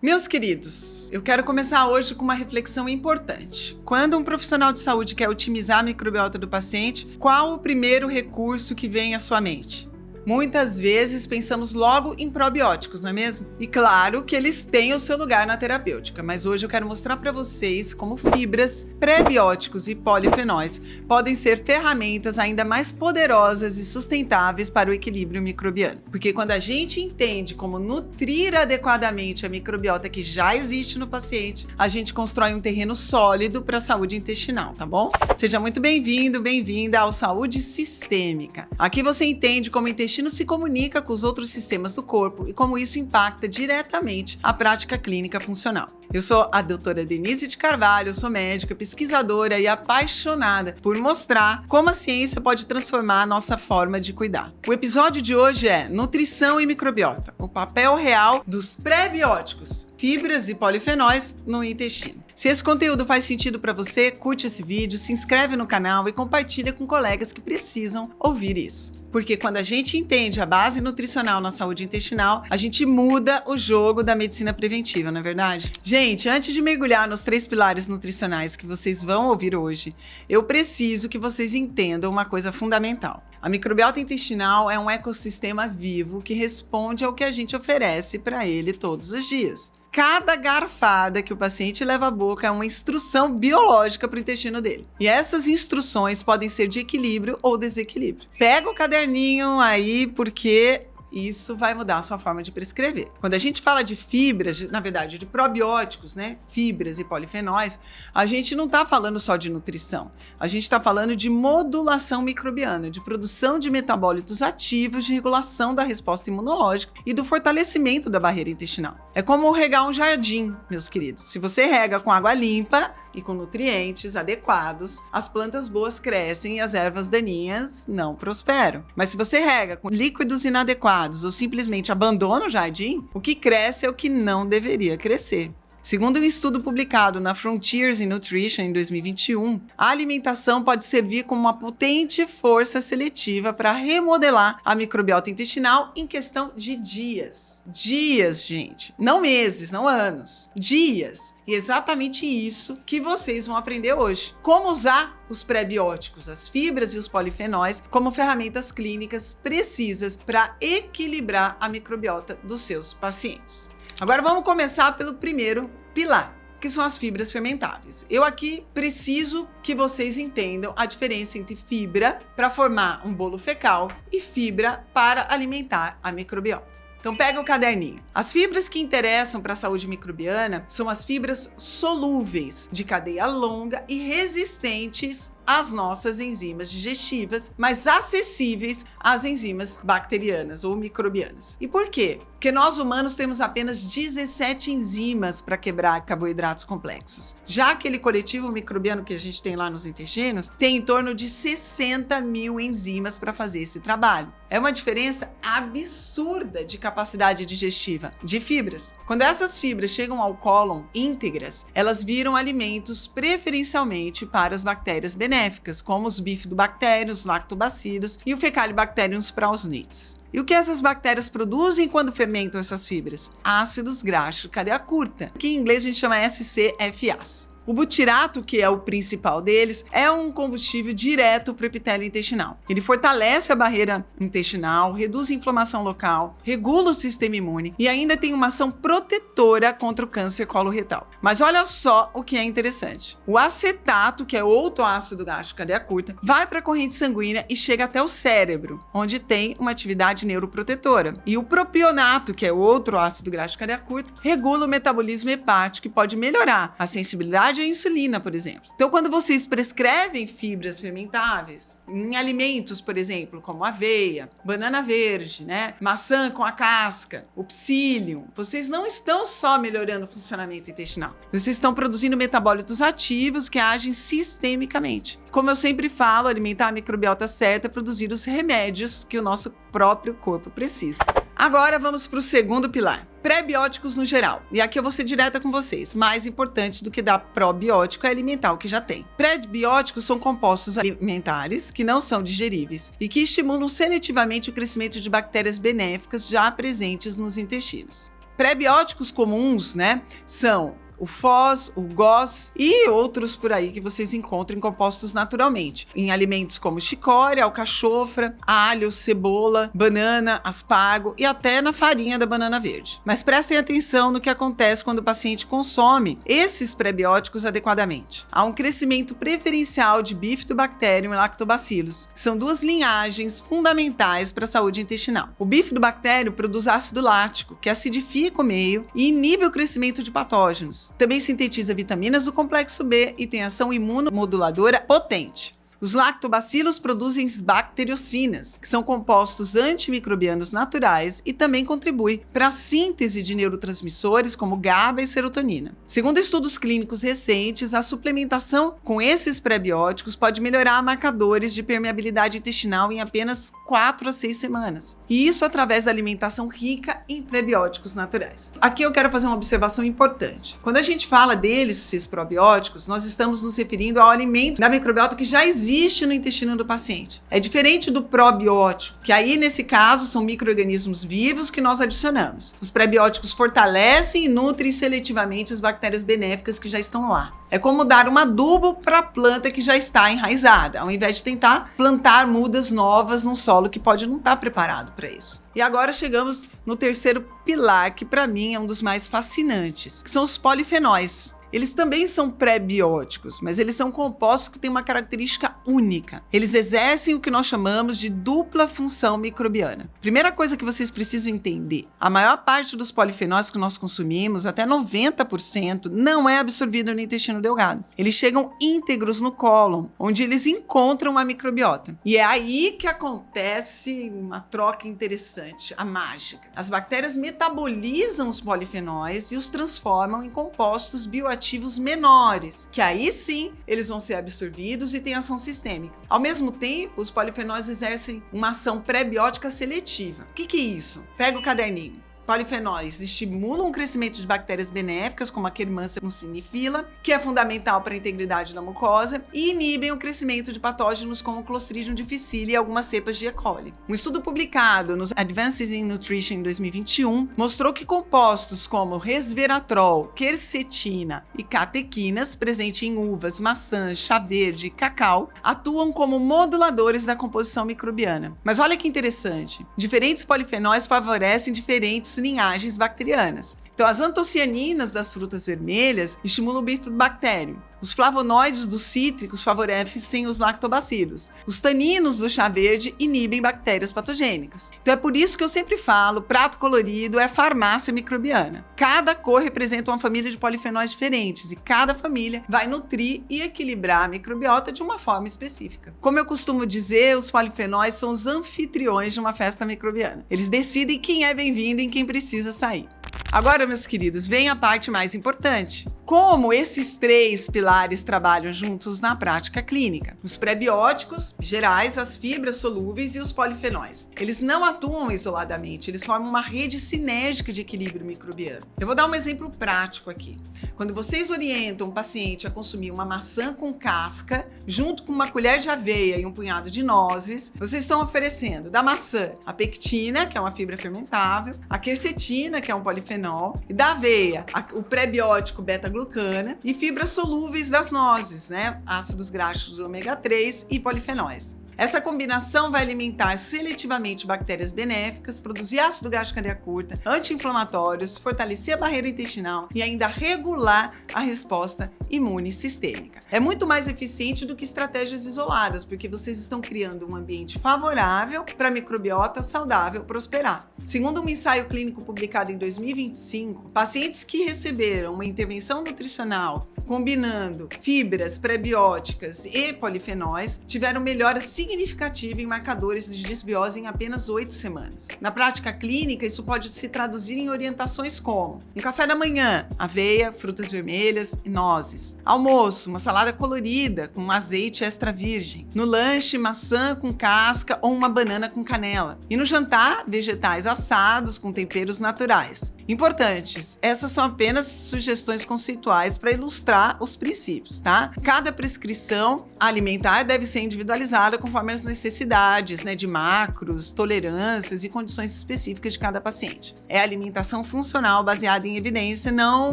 Meus queridos, eu quero começar hoje com uma reflexão importante. Quando um profissional de saúde quer otimizar a microbiota do paciente, qual o primeiro recurso que vem à sua mente? Muitas vezes pensamos logo em probióticos, não é mesmo? E claro que eles têm o seu lugar na terapêutica, mas hoje eu quero mostrar para vocês como fibras, pré-bióticos e polifenóis podem ser ferramentas ainda mais poderosas e sustentáveis para o equilíbrio microbiano. Porque quando a gente entende como nutrir adequadamente a microbiota que já existe no paciente, a gente constrói um terreno sólido para a saúde intestinal, tá bom? Seja muito bem-vindo, bem-vinda ao Saúde Sistêmica. Aqui você entende como o intestino se comunica com os outros sistemas do corpo e como isso impacta diretamente a prática clínica funcional. Eu sou a doutora Denise de Carvalho, sou médica, pesquisadora e apaixonada por mostrar como a ciência pode transformar a nossa forma de cuidar. O episódio de hoje é Nutrição e Microbiota, o papel real dos pré-bióticos, fibras e polifenóis no intestino. Se esse conteúdo faz sentido para você, curte esse vídeo, se inscreve no canal e compartilha com colegas que precisam ouvir isso. Porque quando a gente entende a base nutricional na saúde intestinal, a gente muda o jogo da medicina preventiva, não é verdade? Gente, antes de mergulhar nos 3 pilares nutricionais que vocês vão ouvir hoje, eu preciso que vocês entendam uma coisa fundamental. A microbiota intestinal é um ecossistema vivo que responde ao que a gente oferece para ele todos os dias. Cada garfada que o paciente leva à boca é uma instrução biológica para o intestino dele. E essas instruções podem ser de equilíbrio ou desequilíbrio. Pega o caderninho aí, porque isso vai mudar a sua forma de prescrever. Quando a gente fala de fibras, na verdade de probióticos, né, fibras e polifenóis, a gente não está falando só de nutrição. A gente está falando de modulação microbiana, de produção de metabólitos ativos, de regulação da resposta imunológica e do fortalecimento da barreira intestinal. É como regar um jardim, meus queridos. Se você rega com água limpa e com nutrientes adequados, as plantas boas crescem e as ervas daninhas não prosperam. Mas se você rega com líquidos inadequados ou simplesmente abandona o jardim, o que cresce é o que não deveria crescer. Segundo um estudo publicado na Frontiers in Nutrition em 2021, a alimentação pode servir como uma potente força seletiva para remodelar a microbiota intestinal em questão de dias. Dias, gente. Não meses, não anos. Dias. E é exatamente isso que vocês vão aprender hoje. Como usar os pré-bióticos, as fibras e os polifenóis como ferramentas clínicas precisas para equilibrar a microbiota dos seus pacientes. Agora vamos começar pelo primeiro pilar, que são as fibras fermentáveis. Eu aqui preciso que vocês entendam a diferença entre fibra para formar um bolo fecal e fibra para alimentar a microbiota. Então pega o caderninho. As fibras que interessam para a saúde microbiana são as fibras solúveis, de cadeia longa e resistentes às nossas enzimas digestivas, mas acessíveis às enzimas bacterianas ou microbianas. E por quê? Porque nós humanos temos apenas 17 enzimas para quebrar carboidratos complexos. Já aquele coletivo microbiano que a gente tem lá nos intestinos tem em torno de 60 mil enzimas para fazer esse trabalho. É uma diferença absurda de capacidade digestiva de fibras. Quando essas fibras chegam ao cólon íntegras, elas viram alimentos preferencialmente para as bactérias benéficas, como os bifidobactérios, lactobacilos e o Faecalibacterium prausnites. E o que essas bactérias produzem quando fermentam essas fibras? Ácidos graxos de cadeia curta, que em inglês a gente chama SCFAs. O butirato, que é o principal deles, é um combustível direto para o epitélio intestinal. Ele fortalece a barreira intestinal, reduz a inflamação local, regula o sistema imune e ainda tem uma ação protetora contra o câncer coloretal. Mas olha só o que é interessante. O acetato, que é outro ácido graxo de cadeia curta, vai para a corrente sanguínea e chega até o cérebro, onde tem uma atividade neuroprotetora. E o propionato, que é outro ácido graxo de cadeia curta, regula o metabolismo hepático e pode melhorar a sensibilidade à insulina, por exemplo. Então, quando vocês prescrevem fibras fermentáveis em alimentos, por exemplo, como aveia, banana verde, né, maçã com a casca, o psyllium, vocês não estão só melhorando o funcionamento intestinal. Vocês estão produzindo metabólitos ativos que agem sistemicamente. Como eu sempre falo, alimentar a microbiota certa é produzir os remédios que o nosso próprio corpo precisa. Agora vamos para o segundo pilar. Pré-bióticos no geral. E aqui eu vou ser direta com vocês. Mais importante do que dar probiótico é alimentar o que já tem. Pré-bióticos são compostos alimentares que não são digeríveis e que estimulam seletivamente o crescimento de bactérias benéficas já presentes nos intestinos. Prebióticos comuns, né, são o FOS, o GOS e outros por aí que vocês encontram em compostos naturalmente, em alimentos como chicória, alcachofra, alho, cebola, banana, aspargo e até na farinha da banana verde. Mas prestem atenção no que acontece quando o paciente consome esses prebióticos adequadamente. Há um crescimento preferencial de Bifidobacterium e Lactobacillus, que são duas linhagens fundamentais para a saúde intestinal. O Bifidobacterium produz ácido lático, que acidifica o meio e inibe o crescimento de patógenos. Também sintetiza vitaminas do complexo B e tem ação imunomoduladora potente. Os lactobacilos produzem bacteriocinas, que são compostos antimicrobianos naturais e também contribuem para a síntese de neurotransmissores como GABA e serotonina. Segundo estudos clínicos recentes, a suplementação com esses prebióticos pode melhorar marcadores de permeabilidade intestinal em apenas 4 a 6 semanas. E isso através da alimentação rica em prebióticos naturais. Aqui eu quero fazer uma observação importante. Quando a gente fala esses probióticos, nós estamos nos referindo ao alimento da microbiota que já existe no intestino do paciente. É diferente do probiótico, que aí nesse caso são micro-organismos vivos que nós adicionamos. Os prebióticos fortalecem e nutrem seletivamente as bactérias benéficas que já estão lá. É como dar um adubo para a planta que já está enraizada, ao invés de tentar plantar mudas novas num solo que pode não estar preparado para isso. E agora chegamos no terceiro pilar, que para mim é um dos mais fascinantes, que são os polifenóis. Eles também são prebióticos, mas eles são compostos que têm uma característica única. Eles exercem o que nós chamamos de dupla função microbiana. Primeira coisa que vocês precisam entender, a maior parte dos polifenóis que nós consumimos, até 90%, não é absorvido no intestino delgado. Eles chegam íntegros no cólon, onde eles encontram a microbiota. E é aí que acontece uma troca interessante, a mágica. As bactérias metabolizam os polifenóis e os transformam em compostos bioativos menores, que aí sim eles vão ser absorvidos e têm ação sistêmica. Ao mesmo tempo, os polifenóis exercem uma ação prebiótica seletiva. O que é isso? Pega o caderninho. Polifenóis estimulam o crescimento de bactérias benéficas, como a Akkermansia mucinifila, que é fundamental para a integridade da mucosa, e inibem o crescimento de patógenos como o Clostridium difficile e algumas cepas de E. coli. Um estudo publicado nos Advances in Nutrition em 2021 mostrou que compostos como resveratrol, quercetina e catequinas, presentes em uvas, maçãs, chá verde e cacau, atuam como moduladores da composição microbiana. Mas olha que interessante, diferentes polifenóis favorecem diferentes linhagens bacterianas. Então, as antocianinas das frutas vermelhas estimulam o Bifidobacterium. Os flavonoides dos cítricos favorecem os lactobacilos. Os taninos do chá verde inibem bactérias patogênicas. Então é por isso que eu sempre falo, prato colorido é farmácia microbiana. Cada cor representa uma família de polifenóis diferentes e cada família vai nutrir e equilibrar a microbiota de uma forma específica. Como eu costumo dizer, os polifenóis são os anfitriões de uma festa microbiana. Eles decidem quem é bem-vindo e quem precisa sair. Agora, meus queridos, vem a parte mais importante. Como esses 3 pilares trabalham juntos na prática clínica? Os prebióticos gerais, as fibras solúveis e os polifenóis. Eles não atuam isoladamente, eles formam uma rede sinérgica de equilíbrio microbiano. Eu vou dar um exemplo prático aqui. Quando vocês orientam um paciente a consumir uma maçã com casca, junto com uma colher de aveia e um punhado de nozes, vocês estão oferecendo da maçã a pectina, que é uma fibra fermentável, a quercetina, que é um polifenol, e da aveia o prebiótico beta-glucana e fibras solúveis das nozes, né? Ácidos graxos ômega 3 e polifenóis. Essa combinação vai alimentar seletivamente bactérias benéficas, produzir ácido graxo cadeia curta, anti-inflamatórios, fortalecer a barreira intestinal e ainda regular a resposta imune sistêmica. É muito mais eficiente do que estratégias isoladas, porque vocês estão criando um ambiente favorável para a microbiota saudável prosperar. Segundo um ensaio clínico publicado em 2025, pacientes que receberam uma intervenção nutricional combinando fibras, prebióticas e polifenóis tiveram melhora significativa em marcadores de disbiose em apenas 8 semanas. Na prática clínica, isso pode se traduzir em orientações como um café da manhã, aveia, frutas vermelhas e nozes. Almoço, uma salada colorida com azeite extra virgem. No lanche, maçã com casca ou uma banana com canela. E no jantar, vegetais assados com temperos naturais. Importantes, essas são apenas sugestões conceituais para ilustrar os princípios, tá? Cada prescrição alimentar deve ser individualizada conforme as necessidades, né, de macros, tolerâncias e condições específicas de cada paciente. É alimentação funcional baseada em evidência, não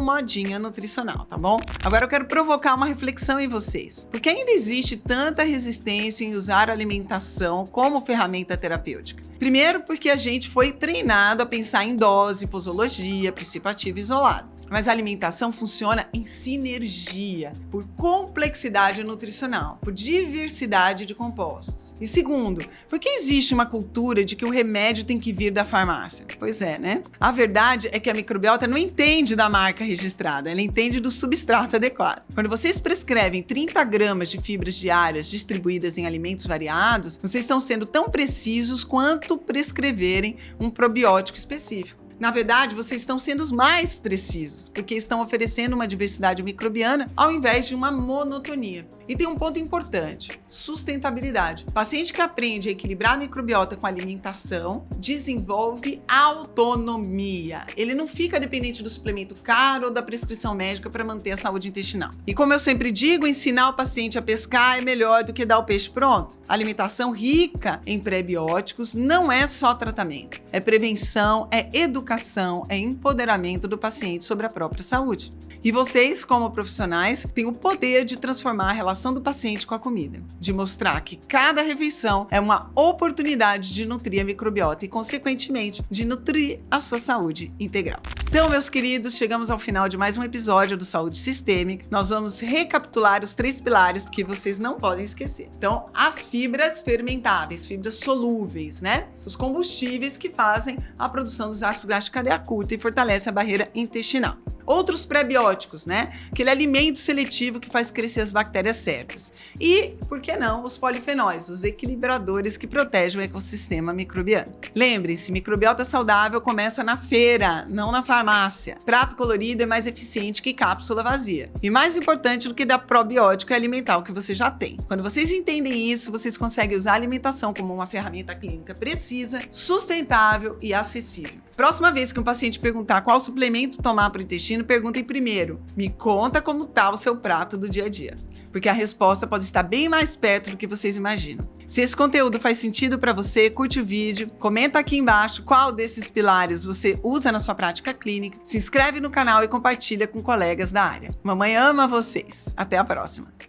modinha nutricional, tá bom? Agora eu quero provocar uma reflexão em vocês. Por que ainda existe tanta resistência em usar a alimentação como ferramenta terapêutica? Primeiro, porque a gente foi treinado a pensar em dose, posologia, princípio ativo isolado. Mas a alimentação funciona em sinergia, por complexidade nutricional, por diversidade de compostos. E segundo, por que existe uma cultura de que o remédio tem que vir da farmácia? Pois é, né? A verdade é que a microbiota não entende da marca registrada, ela entende do substrato adequado. Quando vocês prescrevem 30 gramas de fibras diárias distribuídas em alimentos variados, vocês estão sendo tão precisos quanto prescreverem um probiótico específico. Na verdade, vocês estão sendo os mais precisos, porque estão oferecendo uma diversidade microbiana ao invés de uma monotonia. E tem um ponto importante: sustentabilidade. O paciente que aprende a equilibrar a microbiota com a alimentação desenvolve autonomia. Ele não fica dependente do suplemento caro ou da prescrição médica para manter a saúde intestinal. E como eu sempre digo, ensinar o paciente a pescar é melhor do que dar o peixe pronto. A alimentação rica em pré-bióticos não é só tratamento, é prevenção, é educação, é empoderamento do paciente sobre a própria saúde. E vocês, como profissionais, têm o poder de transformar a relação do paciente com a comida, de mostrar que cada refeição é uma oportunidade de nutrir a microbiota e, consequentemente, de nutrir a sua saúde integral. Então, meus queridos, chegamos ao final de mais um episódio do Saúde Sistêmica. Nós vamos recapitular os 3 pilares que vocês não podem esquecer. Então, as fibras fermentáveis, fibras solúveis, né? Os combustíveis que fazem a produção dos ácidos graxos de cadeia curta e fortalecem a barreira intestinal. Outros pré-bióticos, né? Aquele alimento seletivo que faz crescer as bactérias certas. E, por que não, os polifenóis, os equilibradores que protegem o ecossistema microbiano. Lembre-se, microbiota saudável começa na feira, não na farmácia. Prato colorido é mais eficiente que cápsula vazia. E mais importante do que dar probiótico é alimentar o que você já tem. Quando vocês entendem isso, vocês conseguem usar a alimentação como uma ferramenta clínica precisa, sustentável e acessível. Próxima vez que um paciente perguntar qual suplemento tomar para o intestino, perguntem primeiro: me conta como está o seu prato do dia a dia. Porque a resposta pode estar bem mais perto do que vocês imaginam. Se esse conteúdo faz sentido para você, curte o vídeo, comenta aqui embaixo qual desses pilares você usa na sua prática clínica, se inscreve no canal e compartilha com colegas da área. Mamãe ama vocês. Até a próxima!